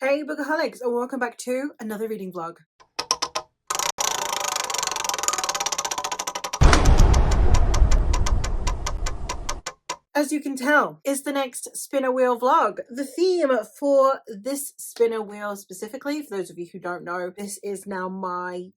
Hey bookaholics, and welcome back to another reading vlog. As you can tell, is the next spinner wheel vlog. The theme for this spinner wheel specifically, for those of you who don't know, this is now my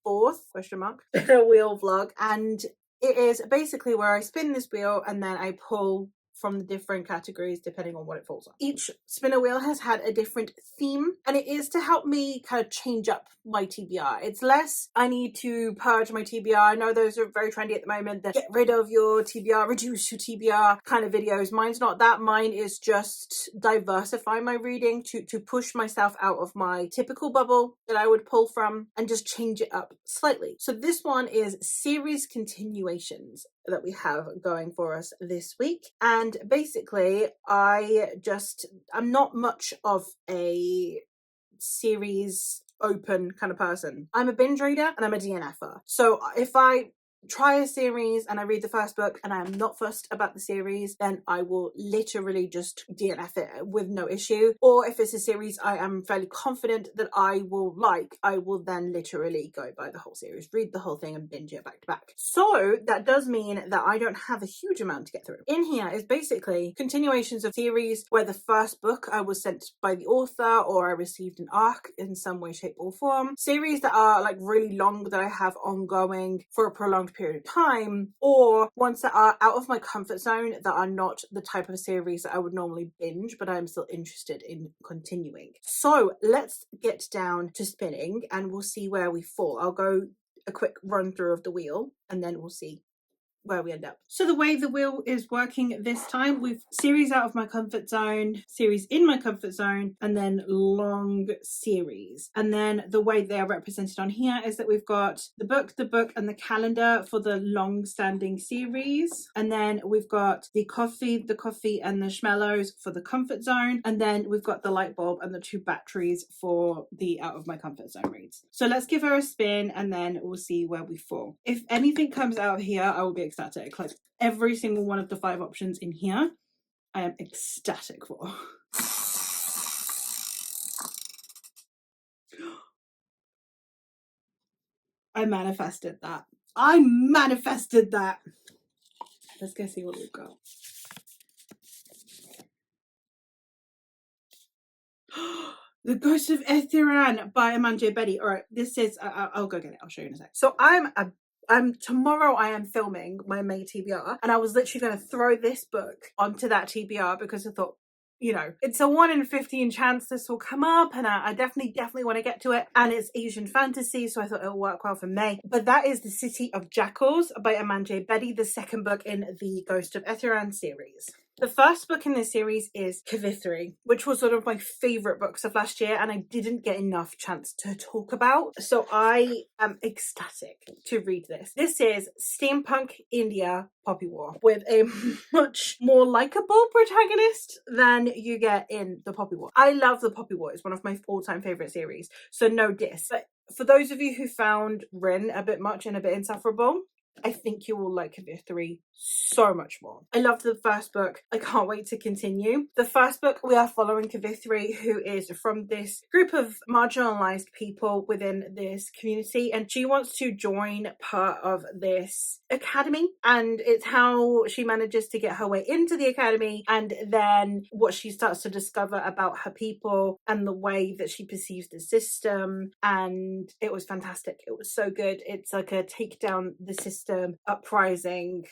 fourth spinner wheel vlog, and it is basically where I spin this wheel and then I pull from the different categories depending on what it falls on. Each spinner wheel has had a different theme, and it is to help me kind of change up my TBR. It's less I need to purge my TBR. I know those are very trendy at the moment, that get rid of your TBR, reduce your TBR kind of videos. Mine's not that. Mine is just diversify my reading to push myself out of my typical bubble that I would pull from and just change it up slightly. So this one is series continuations that we have going for us this week. And basically I'm not much of a series open kind of person. I'm a binge reader and I'm a DNFer. So if I try a series and I read the first book and I'm not fussed about the series, then I will literally just DNF it with no issue. Or if it's a series I am fairly confident that I will like, I will then literally go by the whole series, read the whole thing and binge it back to back. So that does mean that I don't have a huge amount to get through. In here is basically continuations of series where the first book I was sent by the author or I received an arc in some way, shape or form. Series that are like really long that I have ongoing for a prolonged period of time, or ones that are out of my comfort zone that are not the type of series that I would normally binge, but I'm still interested in continuing. So let's get down to spinning and we'll see where we fall. I'll go a quick run through of the wheel and then we'll see where we end up. So the way the wheel is working this time, we've series out of my comfort zone, series in my comfort zone, and then long series. And then the way they are represented on here is that we've got the book, and the calendar for the long-standing series. And then we've got the coffee, and the schmellows for the comfort zone. And then we've got the light bulb and the 2 batteries for the out of my comfort zone reads. So let's give her a spin and then we'll see where we fall. If anything comes out here, I will be ecstatic. Like every single one of the 5 options in here, I am ecstatic for. I manifested that. Let's go see what we've got. The Ghost of Etheran by Amanda Betty. All right, this is, I'll go get it. I'll show you in a sec. So tomorrow I am filming my May TBR, and I was literally going to throw this book onto that TBR because I thought, you know, it's a 1 in 15 chance this will come up, and I definitely want to get to it. And it's Asian fantasy, so I thought it'll work well for May. But that is The City of Jackals by Amanda Betty, the second book in the Ghost of Etheran series. The first book in this series is Kavithri, which was one of my favourite books of last year and I didn't get enough chance to talk about. So I am ecstatic to read this. This is steampunk India poppy war with a much more likeable protagonist than you get in the Poppy War. I love the Poppy War. It's one of my all-time favourite series. So no diss. But for those of you who found Rin a bit much and a bit insufferable, I think you will like Kavithri so much more. I loved the first book. I can't wait to continue. The first book, we are following Kavithri, who is from this group of marginalized people within this community, and she wants to join part of this academy, and it's how she manages to get her way into the academy, and then what she starts to discover about her people and the way that she perceives the system. And it was fantastic. It was so good. It's like a take down the system, uprising,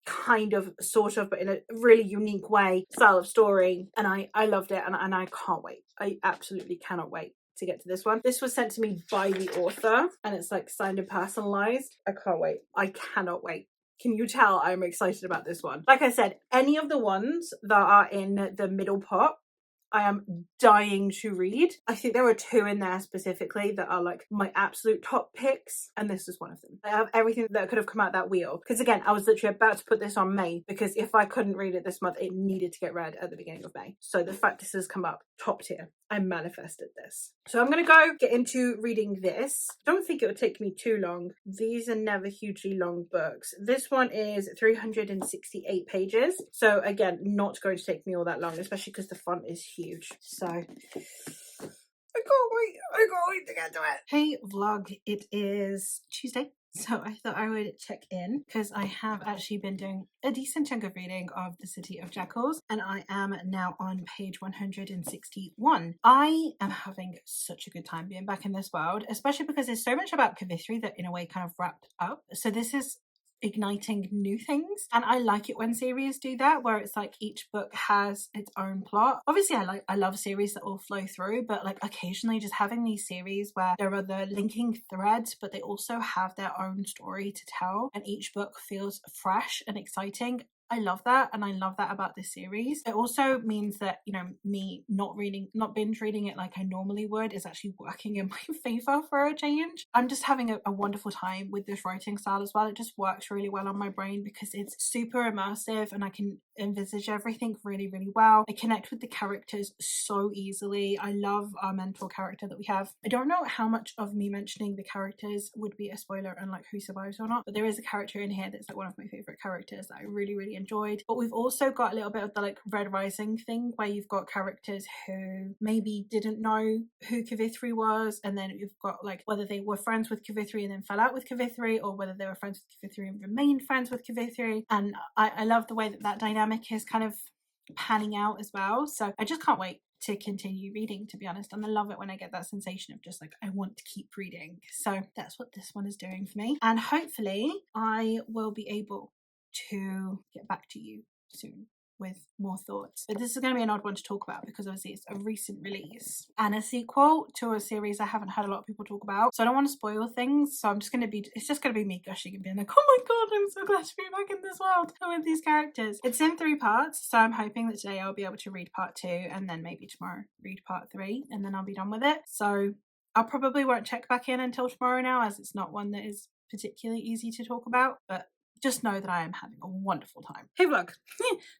kind of, sort of, but in a really unique way, style of story. And I loved it, and I can't wait. I absolutely cannot wait to get to this one. This was sent to me by the author, and it's like signed and personalized. I can't wait. I cannot wait. Can you tell I'm excited about this one? Like I said, any of the ones that are in the middle pot, I am dying to read. I think there are 2 in there specifically that are like my absolute top picks, and this is one of them. I have everything that could have come out that wheel, because again, I was literally about to put this on May, because if I couldn't read it this month, it needed to get read at the beginning of May. So the fact this has come up top tier, I manifested this. So I'm gonna go get into reading this. Don't think it would take me too long. These are never hugely long books. This one is 368 pages, so again, not going to take me all that long, especially because the font is huge. So can't wait to get to it. Hey vlog, it is Tuesday. So I thought I would check in because I have actually been doing a decent chunk of reading of The City of Jackals, and I am now on page 161. I am having such a good time being back in this world, especially because there's so much about Kavithri that in a way kind of wrapped up. So this is igniting new things, and I like it when series do that, where it's like each book has its own plot. Obviously I love series that all flow through, but like occasionally just having these series where there are the linking threads but they also have their own story to tell, and each book feels fresh and exciting. I love that, and I love that about this series. It also means that, you know, me not binge reading it like I normally would is actually working in my favor for a change. I'm just having a wonderful time with this writing style as well. It just works really well on my brain because it's super immersive and I can envisage everything really, really well. I connect with the characters so easily. I love our mentor character that we have. I don't know how much of me mentioning the characters would be a spoiler and like who survives or not, but there is a character in here that's like one of my favorite characters that I really, really enjoyed. But we've also got a little bit of the like Red Rising thing where you've got characters who maybe didn't know who Kavithri was, and then you've got like whether they were friends with Kavithri and then fell out with Kavithri, or whether they were friends with Kavithri and remained friends with Kavithri. And I love the way that that dynamic is kind of panning out as well. So I just can't wait to continue reading, to be honest, and I love it when I get that sensation of just like I want to keep reading. So that's what this one is doing for me, and hopefully I will be able to get back to you soon with more thoughts. But this is going to be an odd one to talk about because obviously it's a recent release and a sequel to a series I haven't heard a lot of people talk about, so I don't want to spoil things. So it's just going to be me gushing and being like, oh my god, I'm so glad to be back in this world with these characters. It's in 3 parts, so I'm hoping that today I'll be able to read part 2 and then maybe tomorrow read part 3, and then I'll be done with it. So I'll probably won't check back in until tomorrow now, as it's not one that is particularly easy to talk about, but just know that I am having a wonderful time. Hey vlog.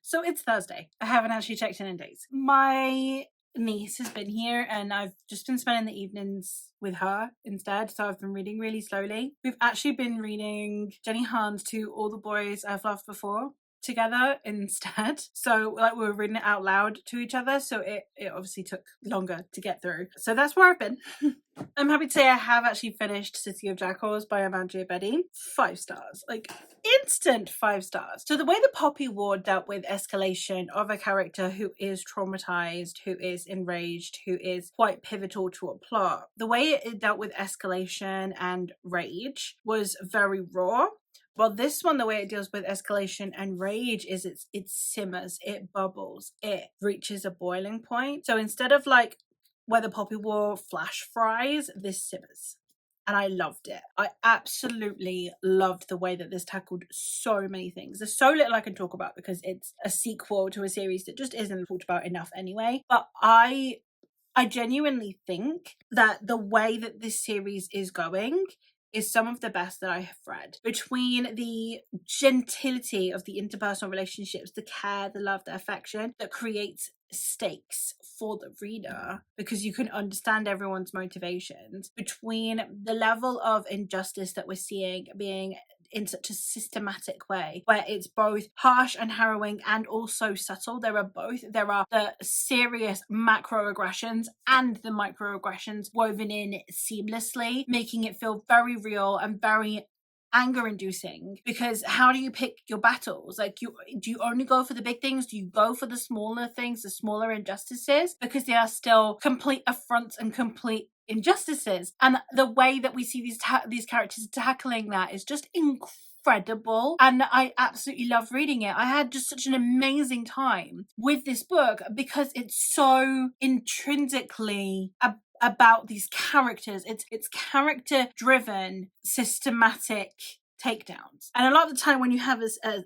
So it's Thursday. I haven't actually checked in days. My niece has been here and I've just been spending the evenings with her instead, so I've been reading really slowly. We've actually been reading Jenny Han's To All the Boys I've Loved Before together instead, so like we were reading it out loud to each other, so it obviously took longer to get through. So that's where I've been. I'm happy to say I have actually finished City of Jackals by Amanda Betty. 5 stars, like instant 5 stars. So the way that Poppy Ward dealt with escalation of a character who is traumatized, who is enraged, who is quite pivotal to a plot, the way it dealt with escalation and rage was very raw. Well, this one, the way it deals with escalation and rage is it simmers, it bubbles, it reaches a boiling point. So instead of like where the Poppy War flash fries, this simmers. And I loved it. I absolutely loved the way that this tackled so many things. There's so little I can talk about because it's a sequel to a series that just isn't talked about enough anyway. But I genuinely think that the way that this series is going is some of the best that I have read. Between the gentility of the interpersonal relationships, the care, the love, the affection that creates stakes for the reader because you can understand everyone's motivations, between the level of injustice that we're seeing being in such a systematic way where it's both harsh and harrowing and also subtle. There are the serious macroaggressions and the microaggressions woven in seamlessly, making it feel very real and very anger inducing. Because how do you pick your battles? Like, do you only go for the big things? Do you go for the smaller things, the smaller injustices? Because they are still complete affronts and complete injustices. And the way that we see these characters tackling that is just incredible, and I absolutely love reading it. I had just such an amazing time with this book because it's so intrinsically about these characters. It's character driven, systematic takedowns. And a lot of the time when you have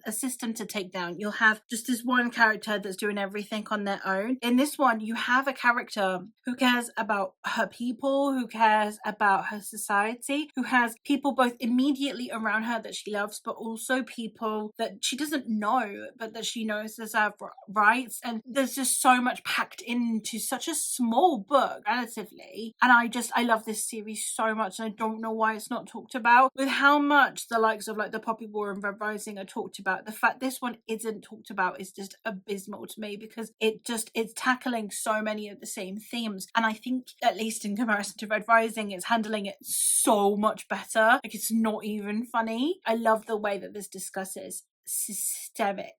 a system to take down, you'll have just this one character that's doing everything on their own. In this one, you have a character who cares about her people, who cares about her society, who has people both immediately around her that she loves, but also people that she doesn't know, but that she knows deserve rights. And there's just so much packed into such a small book, relatively. And I love this series so much, and I don't know why it's not talked about, with how much the likes of like the Poppy War and Red Rising are talked about, the fact this one isn't talked about is just abysmal to me, because it's tackling so many of the same themes, and I think, at least in comparison to Red Rising, it's handling it so much better. Like, it's not even funny. I love the way that this discusses systemic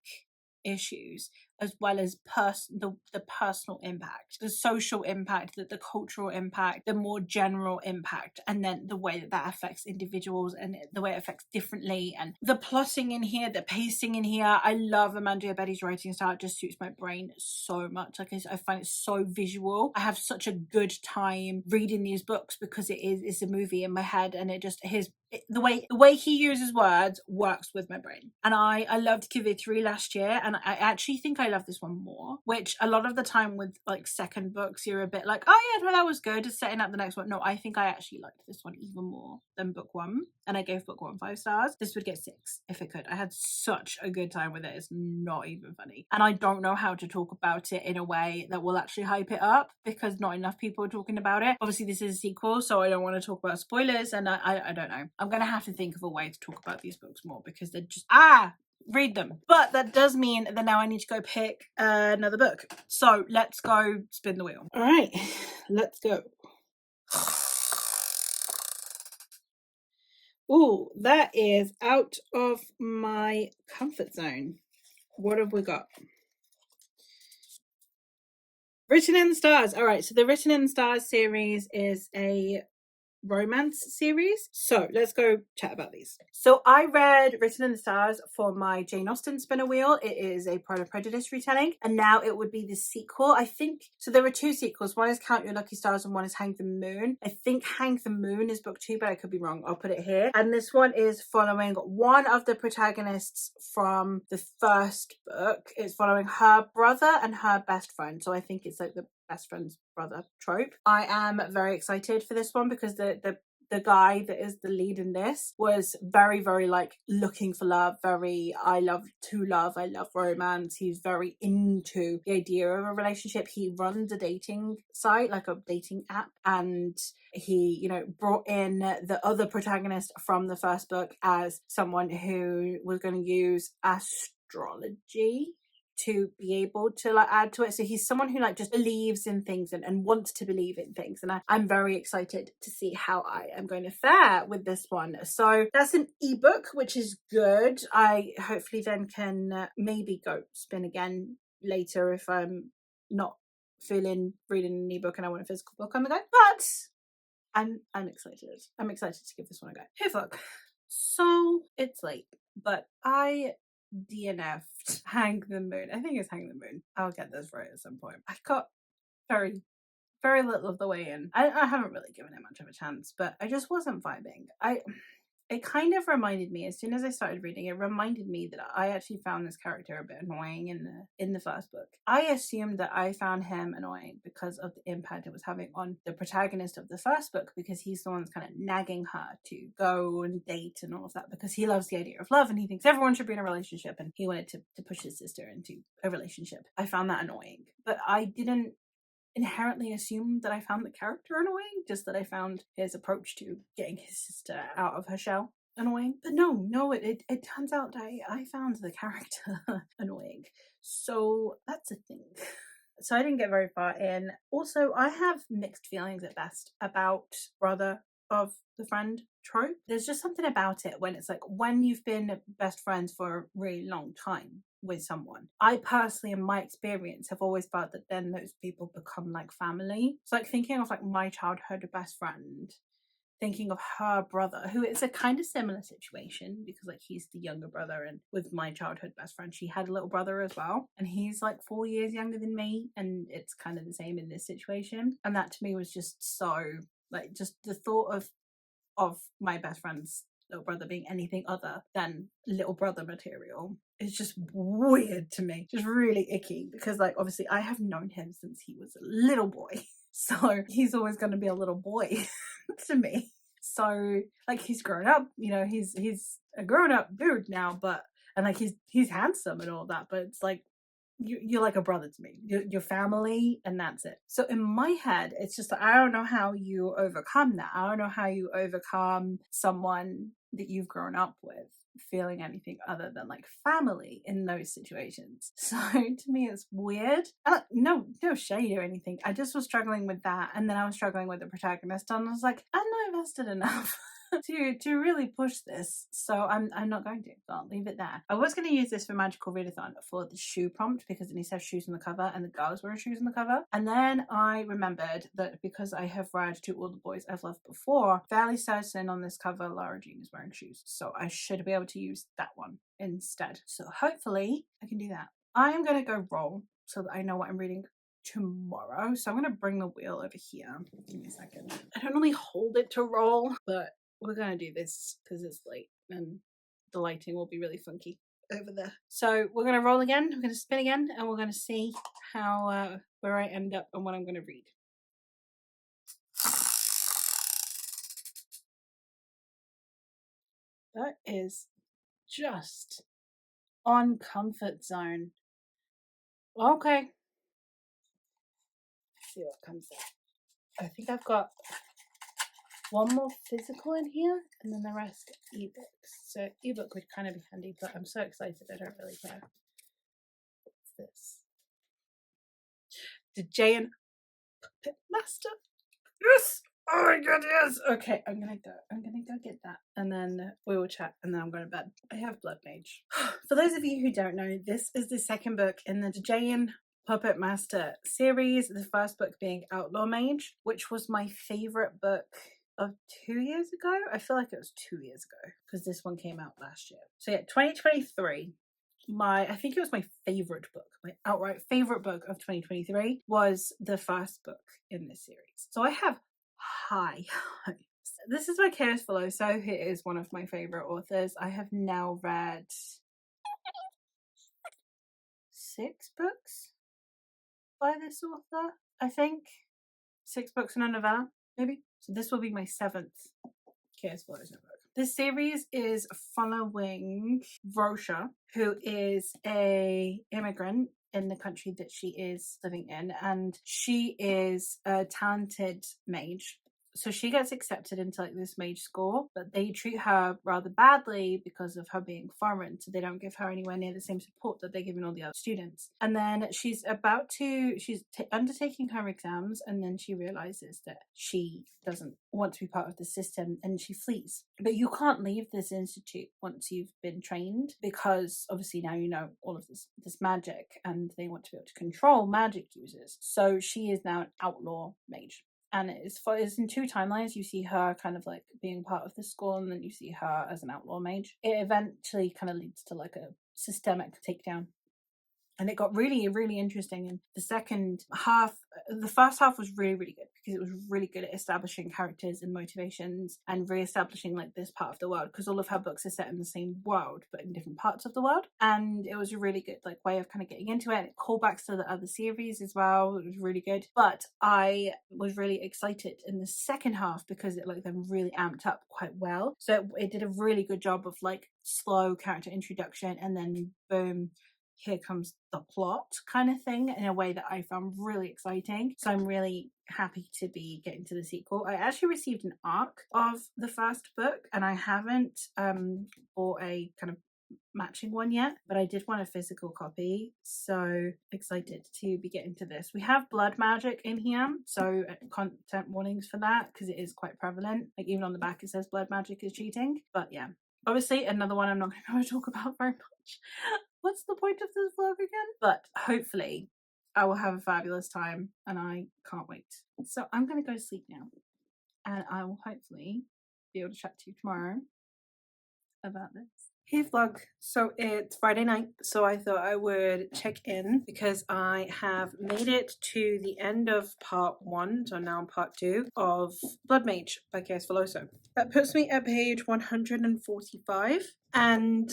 issues, as well as the personal impact, the social impact, the cultural impact, the more general impact, and then the way that that affects individuals and the way it affects differently, and the plotting in here, the pacing in here. I love Amanda Betty's writing style. It just suits my brain so much. Like, I find it so visual. I have such a good time reading these books because it's a movie in my head, and the way he uses words works with my brain. And I loved Kivitri last year, and I actually think I love this one more, which a lot of the time with like second books, you're a bit like, oh yeah, no, that was good, just setting up the next one. No, I think I actually liked this one even more than book one, and I gave book one 5 stars. This would get 6 if it could. I had such a good time with it. It's not even funny, and I don't know how to talk about it in a way that will actually hype it up, because not enough people are talking about it. Obviously this is a sequel, so I don't want to talk about spoilers, and I don't know. I'm gonna have to think of a way to talk about these books more, because they're just read them. But that does mean that now I need to go pick another book. So let's go spin the wheel. All right, let's go. Ooh, that is out of my comfort zone. What have we got? Written in the Stars. All right, so the Written in the Stars series is a romance series. So let's go chat about these. So I read Written in the Stars for my Jane Austen spinner wheel. It is a Pride and Prejudice retelling, and now it would be the sequel. I think so. There were 2 sequels. One is Count Your Lucky Stars and one is Hang the Moon. I think Hang the Moon is book 2, but I could be wrong. I'll put it here. And this one is following one of the protagonists from the first book. It's following her brother and her best friend. So I think it's like the best friend's brother trope. I am very excited for this one because the guy that is the lead in this was very, very like looking for love, I love romance. He's very into the idea of a relationship. He runs a dating site, like a dating app, and he, you know, brought in the other protagonist from the first book as someone who was going to use astrology to be able to like add to it. So he's someone who like just believes in things and wants to believe in things, and I'm very excited to see how I am going to fare with this one. So that's an ebook, which is good. I hopefully then can maybe go spin again later if I'm not feeling reading an ebook and I want a physical book on the go. But I'm excited. I'm excited to give this one a go. Hey fuck. So it's late, but I DNF'd Hang the Moon. I think it's Hang the Moon. I'll get this right at some point. I got very, very little of the way in. I haven't really given it much of a chance, but I just wasn't vibing. It kind of reminded me, as soon as I started reading, it reminded me that I actually found this character a bit annoying in the first book. I assumed that I found him annoying because of the impact it was having on the protagonist of the first book, because he's the one that's kind of nagging her to go and date and all of that, because he loves the idea of love and he thinks everyone should be in a relationship, and he wanted to push his sister into a relationship. I found that annoying, but I didn't inherently assume that I found the character annoying, just that I found his approach to getting his sister out of her shell annoying. But no, it turns out I found the character annoying. So that's a thing. So I didn't get very far in. Also, I have mixed feelings at best about brother of the friend trope. There's just something about it when it's like, when you've been best friends for a really long time with someone, I personally, in my experience, have always felt that then those people become like family. So like thinking of like my childhood best friend, thinking of her brother, who is a kind of similar situation because like he's the younger brother, and with my childhood best friend, she had a little brother as well, and he's like 4 years younger than me, and it's kind of the same in this situation. And that to me was just so like, just the thought of my best friend's little brother being anything other than little brother material is just weird to me, just really icky, because like obviously I have known him since he was a little boy, so he's always going to be a little boy to me. So like he's grown up, you know, he's a grown up dude now, but and like he's handsome and all that, but it's like you're like a brother to me. You're family, and that's it. So in my head, it's just like, I don't know how you overcome that. I don't know how you overcome someone that you've grown up with feeling anything other than like family in those situations. So to me, it's weird. No shade or anything. I just was struggling with that, and then I was struggling with the protagonist, and I was like, I'm not invested enough to really push this, so I'm not going to. So I'll leave it there. I was going to use this for Magical Readathon for the shoe prompt because it needs to have shoes on the cover, and the girls wearing shoes on the cover. And then I remembered that because I have read To All the Boys I've Loved Before, fairly certain on this cover Lara Jean is wearing shoes, so I should be able to use that one instead. So hopefully I can do that. I am going to go roll so that I know what I'm reading tomorrow. So I'm going to bring the wheel over here. Give me a second. I don't really hold it to roll, but we're going to do this because it's late and the lighting will be really funky over there. So we're going to roll again. We're going to spin again, and we're going to see how where I end up and what I'm going to read. That is just on comfort zone. Okay. Let's see what comes out. I think I've got one more physical in here, and then the rest ebooks. So ebook would kind of be handy, but I'm so excited I don't really care. What's this? The J&... Master. Yes! Oh my god, yes! Okay, I'm gonna go get that, and then we will chat, and then I'm going to bed. I have Blood Mage. For those of you who don't know, this is the second book in the Jayan Puppet Master series, the first book being Outlaw Mage, which was my favorite book of 2 years ago. I feel like it was 2 years ago because this one came out last year. So yeah, 2023. I think it was my favorite book, my outright favorite book of 2023 was the first book in this series. So I have high hopes. This is by Chaos Veloso, who is one of my favorite authors. I have now read 6 books by this author, I think. 6 books and a novella, maybe. So this will be my 7th Chaos Veloso book. This series is following Rosha, who is a immigrant in the country that she is living in, and she is a talented mage. So she gets accepted into like this mage school, but they treat her rather badly because of her being foreign, so they don't give her anywhere near the same support that they're giving all the other students. And then she's undertaking her exams, and then she realizes that she doesn't want to be part of the system, and she flees. But you can't leave this institute once you've been trained, because obviously now you know all of this magic, and they want to be able to control magic users. So she is now an outlaw mage. And it's in 2 timelines. You see her kind of like being part of the school, and then you see her as an outlaw mage. It eventually kind of leads to like a systemic takedown. And it got really, really interesting in the second half. The first half was really, really good because it was really good at establishing characters and motivations and re-establishing like this part of the world, because all of her books are set in the same world but in different parts of the world. And it was a really good like way of kind of getting into it. And it callbacks to the other series as well. It was really good. But I was really excited in the second half because it like then really amped up quite well. So it did a really good job of like slow character introduction, and then boom, here comes the plot kind of thing, in a way that I found really exciting. So I'm really happy to be getting to the sequel. I actually received an arc of the first book, and I haven't bought a kind of matching one yet, but I did want a physical copy, so excited to be getting to this. We have blood magic in here, so content warnings for that, because it is quite prevalent. Like even on the back it says blood magic is cheating. But yeah, obviously another one I'm not going to talk about very much. What's the point of this vlog again? But hopefully I will have a fabulous time, and I can't wait. So I'm going to go to sleep now, and I will hopefully be able to chat to you tomorrow about this. Hey vlog, so it's Friday night, so I thought I would check in because I have made it to the end of part 1, so now I'm part 2 of Blood Mage by Chaos Veloso. That puts me at page 145, and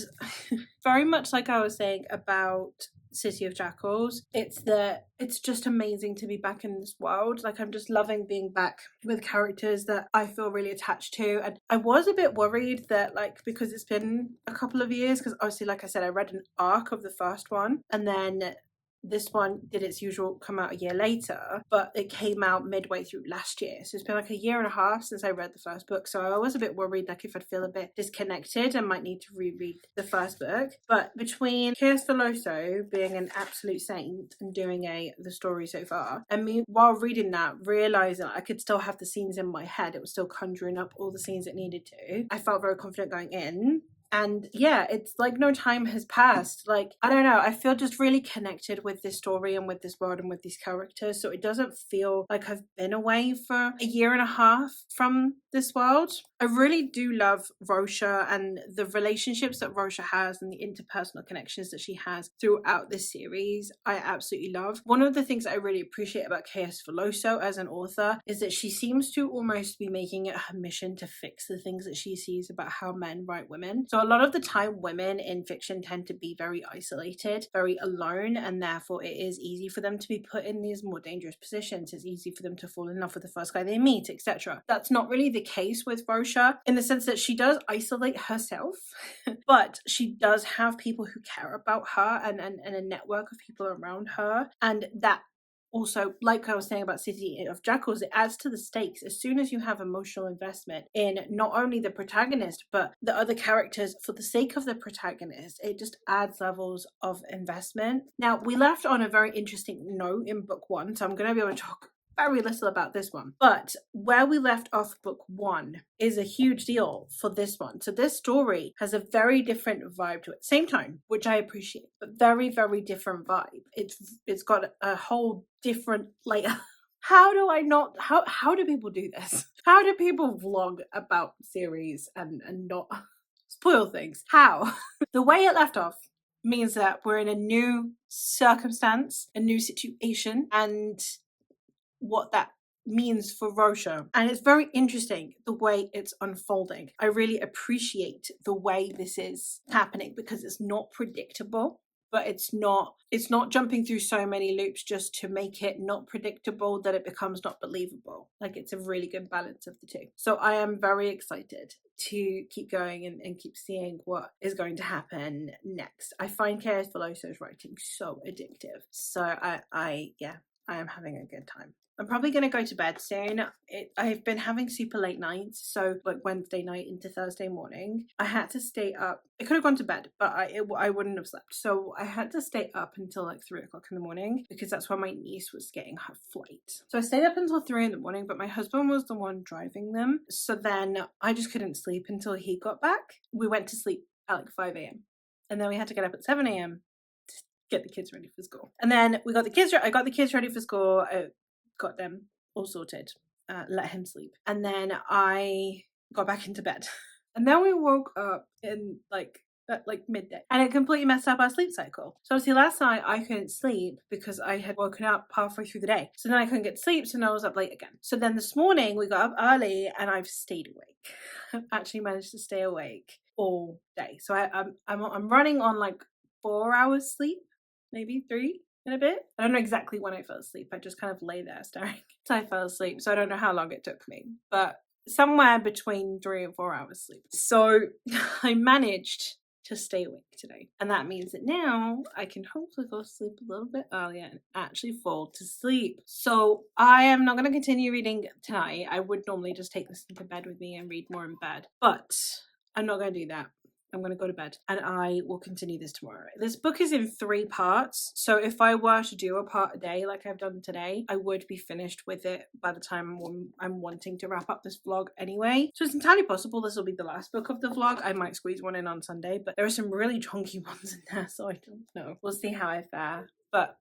very much like I was saying about City of Jackals, it's just amazing to be back in this world. Like I'm just loving being back with characters that I feel really attached to. And I was a bit worried that like, because it's been a couple of years, because obviously like I said, I read an arc of the first one, and then this one did its usual come out a year later, but it came out midway through last year. So it's been like a year and a half since I read the first book. So I was a bit worried, like if I'd feel a bit disconnected, I might need to reread the first book. But between Chaos Veloso being an absolute saint and doing the story so far, and me while reading that realizing I could still have the scenes in my head, it was still conjuring up all the scenes it needed to. I felt very confident going in. And yeah, it's like no time has passed. Like, I don't know, I feel just really connected with this story and with this world and with these characters. So it doesn't feel like I've been away for a year and a half from this world. I really do love Rosha and the relationships that Rosha has and the interpersonal connections that she has throughout this series. I absolutely love. One of the things I really appreciate about Chaos Veloso as an author is that she seems to almost be making it her mission to fix the things that she sees about how men write women. So a lot of the time women in fiction tend to be very isolated, very alone, and therefore it is easy for them to be put in these more dangerous positions. It's easy for them to fall in love with the first guy they meet, etc. That's not really the case with Rosha, in the sense that she does isolate herself, but she does have people who care about her and a network of people around her, and that also, like I was saying about City of Jackals, it adds to the stakes. As soon as you have emotional investment in not only the protagonist, but the other characters for the sake of the protagonist, it just adds levels of investment. Now, we left on a very interesting note in book one, so I'm going to be able to talk very little about this one. But where we left off book one is a huge deal for this one. So this story has a very different vibe to it. Same tone, which I appreciate, but very, very different vibe. It's got a whole different layer. How do people do this? How do people vlog about series and not spoil things? How? The way it left off means that we're in a new circumstance, a new situation, and what that means for Rosha. And it's very interesting the way it's unfolding. I really appreciate the way this is happening because it's not predictable, but it's not jumping through so many loops just to make it not predictable that it becomes not believable. Like, it's a really good balance of the two. So I am very excited to keep going and keep seeing what is going to happen next. I find Chaos Veloso's writing so addictive. So I am having a good time. I'm probably going to go to bed soon. I've been having super late nights, so like Wednesday night into Thursday morning. I had to stay up. I could have gone to bed, but I wouldn't have slept. So I had to stay up until like 3 o'clock in the morning because that's when my niece was getting her flight. So I stayed up until 3 in the morning, but my husband was the one driving them. So then I just couldn't sleep until he got back. We went to sleep at like 5 a.m. and then we had to get up at 7 a.m. to get the kids ready for school. And then I got the kids ready for school. I got them all sorted, let him sleep, and then I got back into bed. And then we woke up in at midday, and it completely messed up our sleep cycle. So obviously last night I couldn't sleep because I had woken up halfway through the day, so then I couldn't get sleep, so then I was up late again. So then this morning we got up early and I've stayed awake. I've actually managed to stay awake all day. So I'm running on like 4 hours sleep, maybe 3 in a bit. I don't know exactly when I fell asleep. I just kind of lay there staring until I fell asleep. So I don't know how long it took me, but somewhere between 3 and 4 hours sleep. So I managed to stay awake today. And that means that now I can hopefully go to sleep a little bit earlier and actually fall to sleep. So I am not going to continue reading tonight. I would normally just take this into bed with me and read more in bed, but I'm not going to do that. I'm going to go to bed and I will continue this tomorrow. This book is in 3 parts. So if I were to do a part a day like I've done today, I would be finished with it by the time I'm wanting to wrap up this vlog anyway. So it's entirely possible this will be the last book of the vlog. I might squeeze one in on Sunday, but there are some really chunky ones in there, so I don't know. We'll see how I fare. But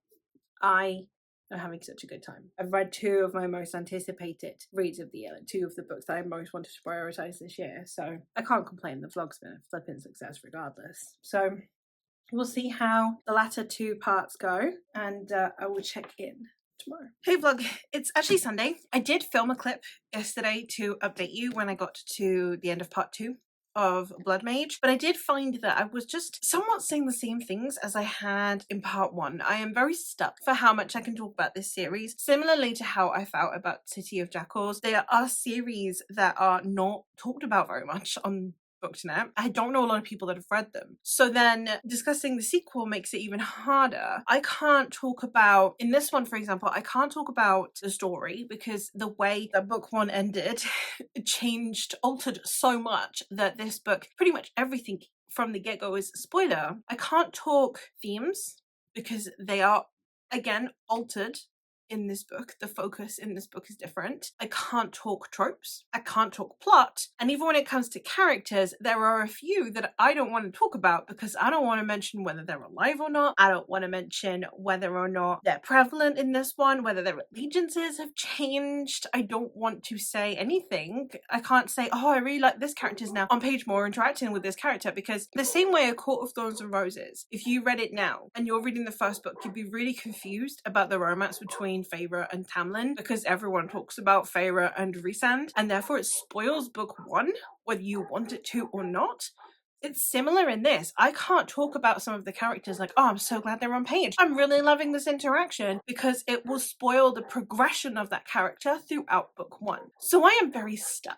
I'm having such a good time. I've read 2 of my most anticipated reads of the year, like 2 of the books that I most wanted to prioritize this year. So I can't complain. The vlog's been a flipping success regardless. So we'll see how the latter 2 parts go, and I will check in tomorrow. Hey vlog, it's actually Sunday. I did film a clip yesterday to update you when I got to the end of part 2 of Blood Mage, but I did find that I was just somewhat saying the same things as I had in part 1. I am very stuck for how much I can talk about this series, similarly to how I felt about City of Jackals. There are series that are not talked about very much on books in it. I don't know a lot of people that have read them. So then discussing the sequel makes it even harder. I can't talk about, in this one, for example, I can't talk about the story because the way that book one ended changed, altered so much that this book, pretty much everything from the get-go is spoiler. I can't talk themes because they are, again, altered in this book. The focus in this book is different. I can't talk tropes. I can't talk plot. And even when it comes to characters, there are a few that I don't want to talk about because I don't want to mention whether they're alive or not. I don't want to mention whether or not they're prevalent in this one, whether their allegiances have changed. I don't want to say anything. I can't say, oh, I really like this character's now on page more interacting with this character, because the same way A Court of Thorns and Roses, if you read it now and you're reading the first book, you'd be really confused about the romance between Feyre and Tamlin because everyone talks about Feyre and Rhysand, and therefore it spoils book one, whether you want it to or not. It's similar in this. I can't talk about some of the characters like, oh, I'm so glad they're on page. I'm really loving this interaction, because it will spoil the progression of that character throughout book one. So I am very stuck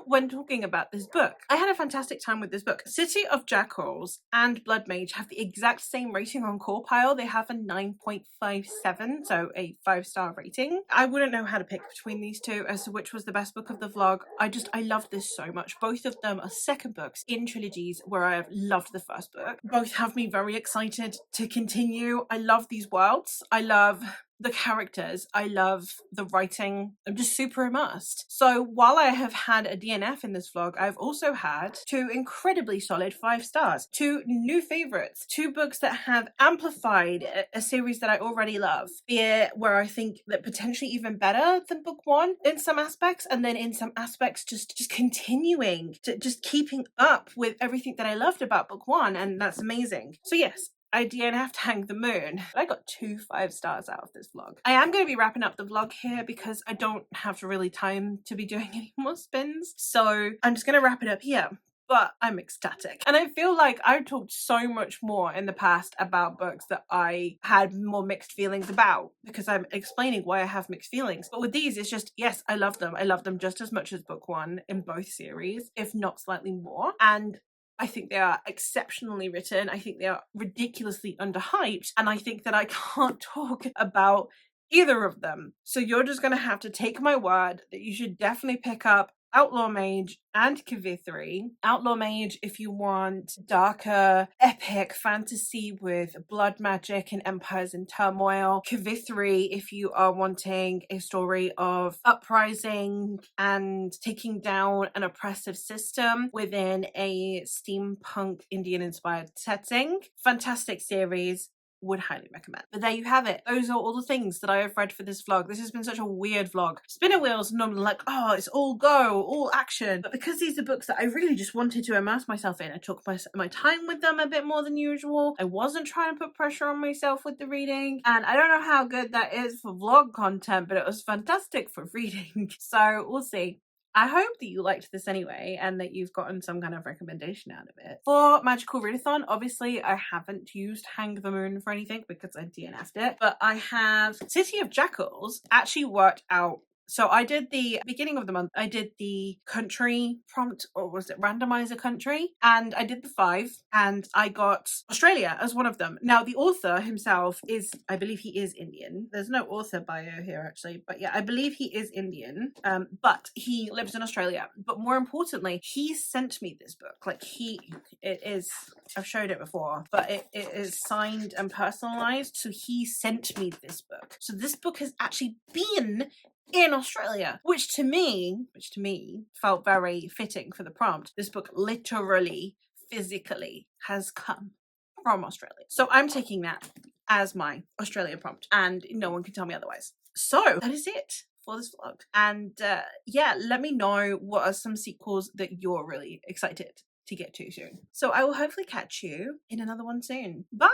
when talking about this book. I had a fantastic time with this book. City of Jackals and Blood Mage have the exact same rating on Core Pile. They have a 9.57, so a 5-star rating. I wouldn't know how to pick between these two as to which was the best book of the vlog. I loved this so much. Both of them are second books in trilogies where I have loved the first book. Both have me very excited to continue. I love these worlds. I love the characters. I love the writing. I'm just super immersed. So while I have had a DNF in this vlog, I've also had 2 incredibly solid 5 stars, 2 new favorites, 2 books that have amplified a series that I already love, be it where I think that potentially even better than book one in some aspects, and then in some aspects just continuing to just keeping up with everything that I loved about book one, and that's amazing. So yes, I DNF'd Hang the Moon, but I got 2 5 stars out of this vlog. I am going to be wrapping up the vlog here because I don't have really time to be doing any more spins. So I'm just going to wrap it up here. But I'm ecstatic. And I feel like I've talked so much more in the past about books that I had more mixed feelings about, because I'm explaining why I have mixed feelings. But with these, it's just, yes, I love them. I love them just as much as book one in both series, if not slightly more. And I think they are exceptionally written. I think they are ridiculously underhyped. And I think that I can't talk about either of them. So you're just going to have to take my word that you should definitely pick up Outlaw Mage and Kavithri. Outlaw Mage if you want darker, epic fantasy with blood magic and empires in turmoil. Kavithri if you are wanting a story of uprising and taking down an oppressive system within a steampunk Indian-inspired setting. Fantastic series. Would highly recommend. But there you have it. Those are all the things that I have read for this vlog. This has been such a weird vlog. Spinner Wheels normally like, oh, it's all go, all action. But because these are books that I really just wanted to immerse myself in, I took my time with them a bit more than usual. I wasn't trying to put pressure on myself with the reading. And I don't know how good that is for vlog content, but it was fantastic for reading. So we'll see. I hope that you liked this anyway and that you've gotten some kind of recommendation out of it. For Magical Readathon, obviously I haven't used Hang the Moon for anything because I DNF'd it, but I have City of Jackals actually worked out. So I did the beginning of the month, I did the country prompt, or was it randomizer country? And I did the 5 and I got Australia as one of them. Now the author himself is, I believe he is Indian. There's no author bio here actually, but yeah, I believe he is Indian, but he lives in Australia. But more importantly, he sent me this book. Like it is, I've showed it before, but it is signed and personalized. So he sent me this book. So this book has actually been in Australia, which to me felt very fitting for the prompt. This book literally, physically has come from Australia. So I'm taking that as my Australia prompt and no one can tell me otherwise. So that is it for this vlog. And yeah, let me know what are some sequels that you're really excited to get to soon. So I will hopefully catch you in another one soon. Bye!